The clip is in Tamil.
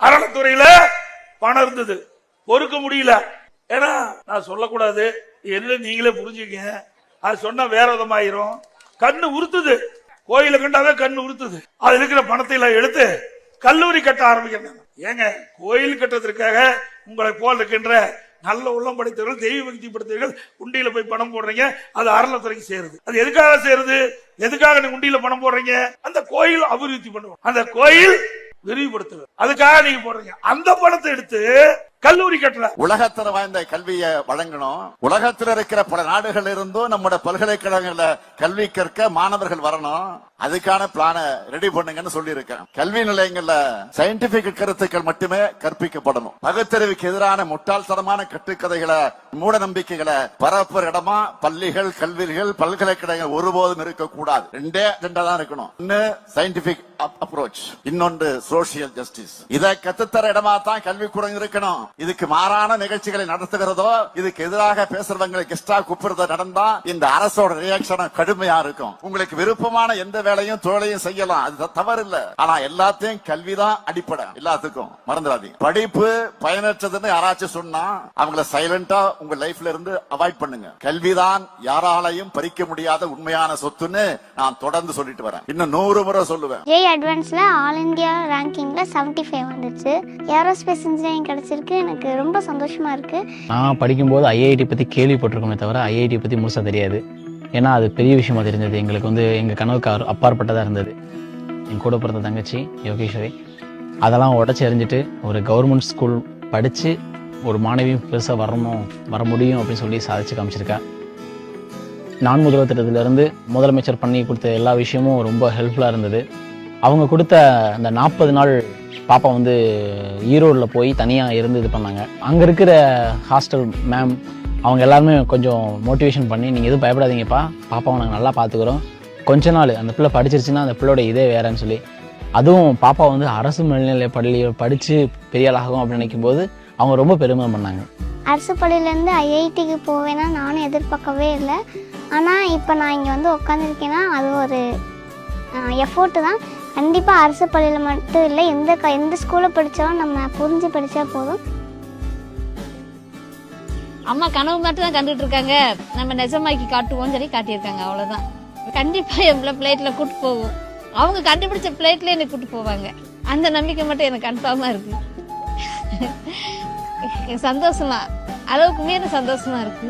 அறநிலைத்துறையில பணம் இருந்தது, பொறுக்க முடியல. ஏன்னா நான் சொல்லக்கூடாது, என்ன நீங்களே புரிஞ்சுக்கங்க. அது சொன்னா வேற விதமாயிரும். கண்ணு உறுத்துது, கோயில கண்டாவே கண்ணு உறுத்துது. அது இருக்கிற பணத்தை எல்லாம் எடுத்து கல்லூரி கட்ட ஆரம்பிக்கிறாங்க. ஏங்க, கோயில் கட்டுறதுக்காக உங்களை போல் இருக்கின்ற நல்ல உள்ளம் படைத்தவர்கள், தெய்வ பக்தி படைத்தவர்கள் உண்டியில போய் பணம் போடுறீங்க. அது அறநிலைத்துறைக்கு சேருது. அது எதுக்காக சேருது? எதுக்காக நீங்க உண்டியில பணம் போடுறீங்க? அந்த கோயில் அபிவிருத்தி பண்ணுவோம், அந்த கோயில் விரிவுபடுத்துவது, அதுக்காக நீங்க போடுறீங்க. அந்த பணத்தை எடுத்து கல்லூரி கட்டல. உலகத்தர வாய்ந்த கல்வியை வழங்கணும். உலகத்தில் இருக்கிற பல நாடுகள் இருந்தும் நம்முடைய பல்கலைக்கழகங்கள கல்வி கற்க மாணவர்கள் வரணும். அதுக்கான பிளான ரெடி பண்ணுங்கன்னு சொல்லி இருக்கேன். கல்வி நிலையங்கள்ல சயின்டிபிக் கருத்துக்கள் மட்டுமே கற்பிக்கப்படணும். பகுத்தறிவுக்கு எதிரான முட்டாள்தனமான கட்டுக்கதைகளை, மூட நம்பிக்கைகளை பரப்புற இடமா பள்ளிகள், கல்விகள், பல்கலைக்கழகங்கள் ஒருபோதும் இருக்கக்கூடாது. ரெண்டா தான் இருக்கணும். ஒன்னு சயின்டிபிக் அப்ரோச், இன்னொன்று சோசியல் ஜஸ்டிஸ். இதை கத்துத்தர இடமா தான் கல்விக்கூடம் இருக்கணும். இதுக்கு மாறான நிகழ்ச்சிகளை நடத்துகிறதோ, இதுக்கு எதிராக பேசுறவங்களை கெஸ்டா கூப்பிடுறதோ நடந்தா இந்த அரசோட ரியாக்ஷன் கடுமையா இருக்கும். உங்களுக்கு விருப்பமான எந்த வேலையும் தொழிலையும் செய்யலாம், அது தவறு இல்ல. ஆனா எல்லாத்தையும் கல்விதான் அடிப்படை. எல்லாத்துக்கும் மறந்துடாதீங்க. படிப்பு பயனற்றதுன்னு யாராச்சும் சொன்னா அவங்கள சைலண்டா உங்க லைஃப்ல இருந்து அவாய்ட் பண்ணுங்க. கல்விதான் யாராலையும் பறிக்க முடியாத உண்மையான சொத்துன்னு நான் தொடர்ந்து சொல்லிட்டு வரேன். இன்னும் 100 முறை சொல்லுவேன். ஜே அட்வான்ஸ்ல ஆல் இந்தியா ரேங்கிங்ல 75 வந்துச்சு. ஏரோஸ்பேஸ் இன்ஜினியரிங் கிடைச்சிருக்கு. எனக்கு ரொம்ப சந்தோஷமா இருக்கு. நான் படிக்கும்போது ஐஐடி பத்தி கேள்விப்பட்டிருக்கோமே தவிர ஐஐடி பத்தி முழுசா தெரியாது. ஏன்னா அது பெரிய விஷயமா தெரிஞ்சது. எங்களுக்கு எங்க கனவுக்கு அப்பாற்பட்டதா இருந்தது. என் கூட பிறந்த தங்கச்சி யோகேஸ்வரி அதெல்லாம் உடச்சி எறிஞ்சிட்டு ஒரு கவர்மெண்ட் ஸ்கூல் படிச்சு ஒரு மாணவியும் பெருசா வர முடியும் அப்படின்னு சொல்லி சாதிச்சு காமிச்சிருக்கா. நான் முதல்வர் திட்டத்திலிருந்து முதலமைச்சர் பண்ணி கொடுத்த எல்லா விஷயமும் ரொம்ப ஹெல்ப்ஃபுல்லா இருந்தது. அவங்க கொடுத்த அந்த 40 நாள் பாப்பா ஈரோடில் போய் தனியாக இருந்து இது பண்ணாங்க. அங்கே இருக்கிற ஹாஸ்டல் மேம் அவங்க எல்லாருமே கொஞ்சம் மோட்டிவேஷன் பண்ணி, நீங்கள் எதுவும் பயப்படாதீங்கப்பா, பாப்பாவை நாங்கள் நல்லா பார்த்துக்குறோம், கொஞ்ச நாள் அந்த பிள்ளை படிச்சிருச்சுன்னா அந்த பிள்ளையோட இதே வேறன்னு சொல்லி, அதுவும் பாப்பா அரசு மேல்நிலை பள்ளியில் படித்து பெரிய ஆளாகும் அப்படின்னு நினைக்கும் போது அவங்க ரொம்ப பெருமை பண்ணாங்க. அரசு பள்ளியிலேருந்து ஐஐடிக்கு போவேன்னா நானும் எதிர்பார்க்கவே இல்லை. ஆனால் இப்போ நான் இங்கே உட்காந்துருக்கேன்னா அது ஒரு எஃபோர்ட்டு தான். கண்டிப்பாக அரசு பள்ளியில் மட்டும் இல்லை, எந்த ஸ்கூலில் படித்தாலும் நம்ம புரிஞ்சு படித்தா போதும். அம்மா கனவு மட்டும் தான் கண்டுட்டு இருக்காங்க, நம்ம நிஜமாக்கி காட்டுவோம்னு சொல்லி காட்டியிருக்காங்க. அவ்வளோதான். கண்டிப்பாக என் பிளேட்டில் கூட்டு போவோம். அவங்க கண்டுபிடிச்ச பிளேட்ல என்னை கூட்டு போவாங்க. அந்த நம்பிக்கை மட்டும் எனக்கு கன்ஃபார்மாக இருக்கு. சந்தோஷமா, அளவுக்கு மீறி சந்தோஷமா இருக்கு.